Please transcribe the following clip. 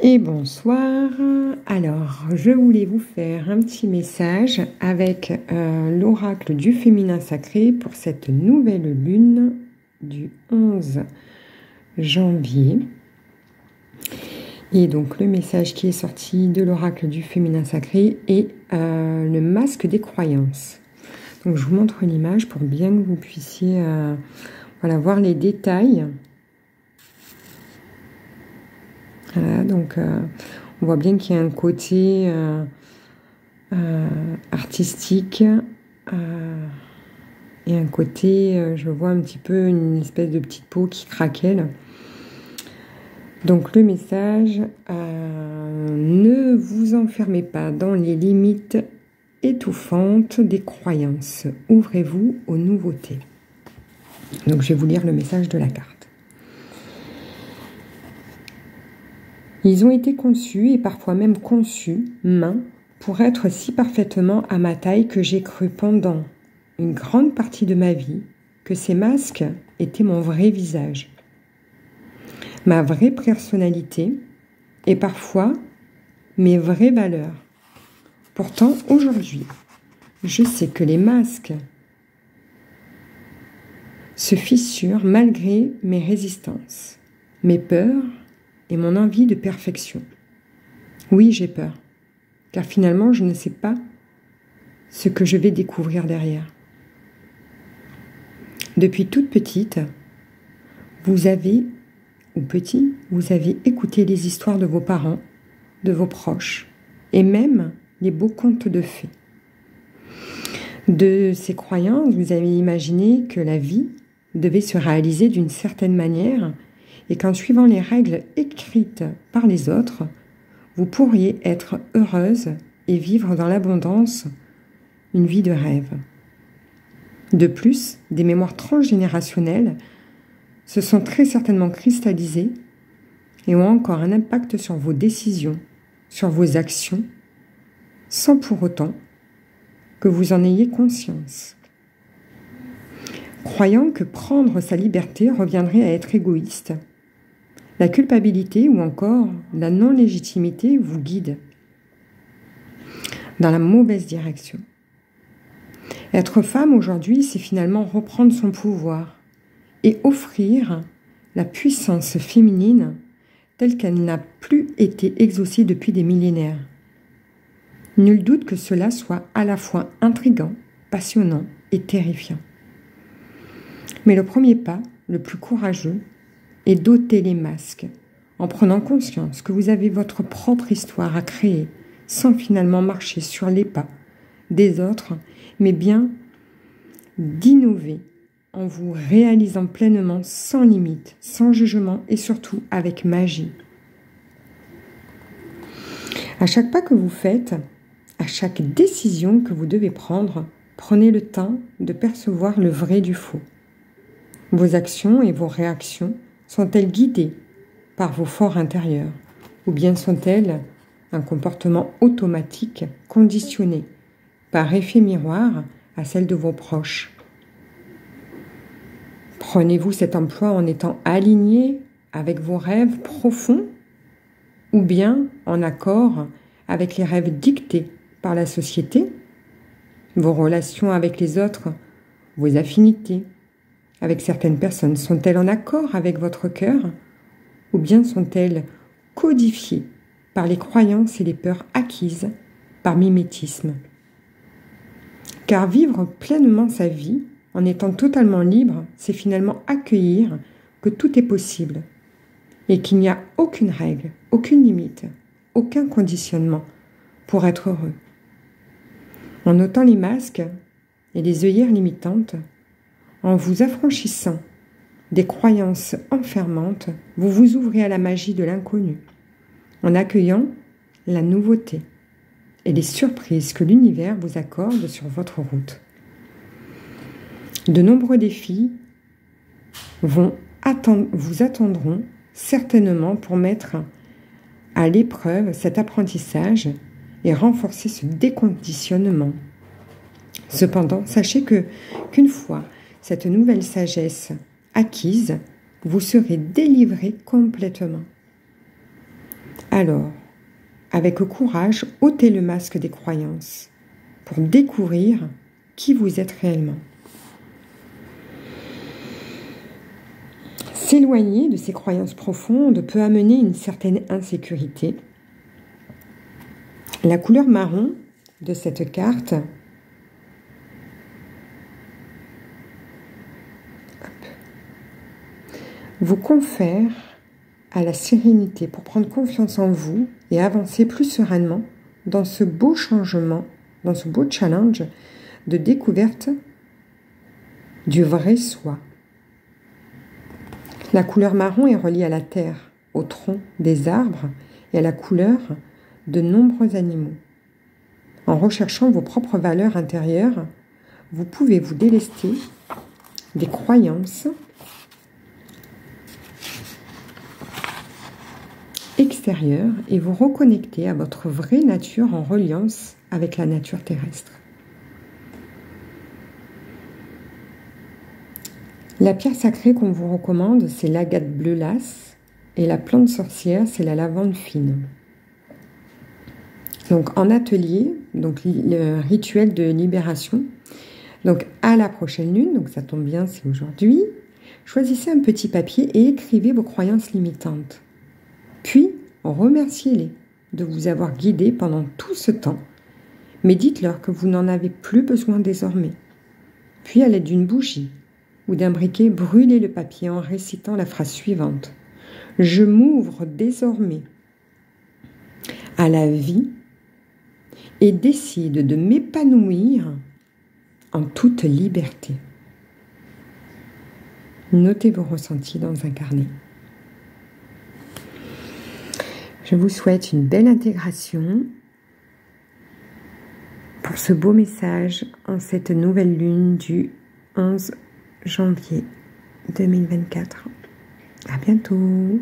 Et bonsoir. Alors, je voulais vous faire un petit message avec l'oracle du féminin sacré pour cette nouvelle lune du 11 janvier. Et donc, le message qui est sorti de l'oracle du féminin sacré est le masque des croyances. Donc, je vous montre l'image pour bien que vous puissiez voir les détails. Voilà, donc on voit bien qu'il y a un côté artistique et un côté, je vois un petit peu une espèce de petite peau qui craquelle. Donc le message, ne vous enfermez pas dans les limites étouffantes des croyances. Ouvrez-vous aux nouveautés. Donc je vais vous lire le message de la carte. Ils ont été conçus et parfois même conçus, main, pour être si parfaitement à ma taille que j'ai cru pendant une grande partie de ma vie que ces masques étaient mon vrai visage, ma vraie personnalité et parfois mes vraies valeurs. Pourtant, aujourd'hui, je sais que les masques se fissurent malgré mes résistances, mes peurs et mon envie de perfection. Oui, j'ai peur, car finalement, je ne sais pas ce que je vais découvrir derrière. Depuis toute petite, vous avez écouté les histoires de vos parents, de vos proches, et même les beaux contes de fées. De ces croyances, vous avez imaginé que la vie devait se réaliser d'une certaine manière et qu'en suivant les règles écrites par les autres, vous pourriez être heureuse et vivre dans l'abondance une vie de rêve. De plus, des mémoires transgénérationnelles se sont très certainement cristallisées et ont encore un impact sur vos décisions, sur vos actions, sans pour autant que vous en ayez conscience. Croyant que prendre sa liberté reviendrait à être égoïste, la culpabilité ou encore la non-légitimité vous guide dans la mauvaise direction. Être femme aujourd'hui, c'est finalement reprendre son pouvoir et offrir la puissance féminine telle qu'elle n'a plus été exaucée depuis des millénaires. Nul doute que cela soit à la fois intriguant, passionnant et terrifiant. Mais le premier pas, le plus courageux, et d'ôter les masques, en prenant conscience que vous avez votre propre histoire à créer, sans finalement marcher sur les pas des autres, mais bien d'innover en vous réalisant pleinement, sans limite, sans jugement et surtout avec magie. À chaque pas que vous faites, à chaque décision que vous devez prendre, prenez le temps de percevoir le vrai du faux. Vos actions et vos réactions sont-elles guidées par vos forts intérieurs ou bien sont-elles un comportement automatique conditionné par effet miroir à celle de vos proches? Prenez-vous cet emploi en étant aligné avec vos rêves profonds ou bien en accord avec les rêves dictés par la société, vos relations avec les autres, vos affinités avec certaines personnes sont-elles en accord avec votre cœur ou bien sont-elles codifiées par les croyances et les peurs acquises par mimétisme? Car vivre pleinement sa vie en étant totalement libre, c'est finalement accueillir que tout est possible et qu'il n'y a aucune règle, aucune limite, aucun conditionnement pour être heureux. En ôtant les masques et les œillères limitantes, en vous affranchissant des croyances enfermantes, vous vous ouvrez à la magie de l'inconnu, en accueillant la nouveauté et les surprises que l'univers vous accorde sur votre route. De nombreux défis vous attendront certainement pour mettre à l'épreuve cet apprentissage et renforcer ce déconditionnement. Cependant, sachez qu'une fois cette nouvelle sagesse acquise, vous serez délivré complètement. Alors, avec courage, ôtez le masque des croyances pour découvrir qui vous êtes réellement. S'éloigner de ces croyances profondes peut amener une certaine insécurité. La couleur marron de cette carte vous confère à la sérénité pour prendre confiance en vous et avancer plus sereinement dans ce beau changement, dans ce beau challenge de découverte du vrai soi. La couleur marron est reliée à la terre, au tronc des arbres et à la couleur de nombreux animaux. En recherchant vos propres valeurs intérieures, vous pouvez vous délester des croyances extérieures et vous reconnecter à votre vraie nature en reliance avec la nature terrestre. La pierre sacrée qu'on vous recommande, c'est l'agate bleu lasse et la plante sorcière, c'est la lavande fine. Donc en atelier, donc le rituel de libération. Donc à la prochaine lune, donc ça tombe bien, c'est aujourd'hui. Choisissez un petit papier et écrivez vos croyances limitantes. Puis remerciez-les de vous avoir guidé pendant tout ce temps, mais dites-leur que vous n'en avez plus besoin désormais. Puis à l'aide d'une bougie ou d'un briquet, brûlez le papier en récitant la phrase suivante. Je m'ouvre désormais à la vie et décide de m'épanouir en toute liberté. Notez vos ressentis dans un carnet. Je vous souhaite une belle intégration pour ce beau message en cette nouvelle lune du 11 janvier 2024. À bientôt.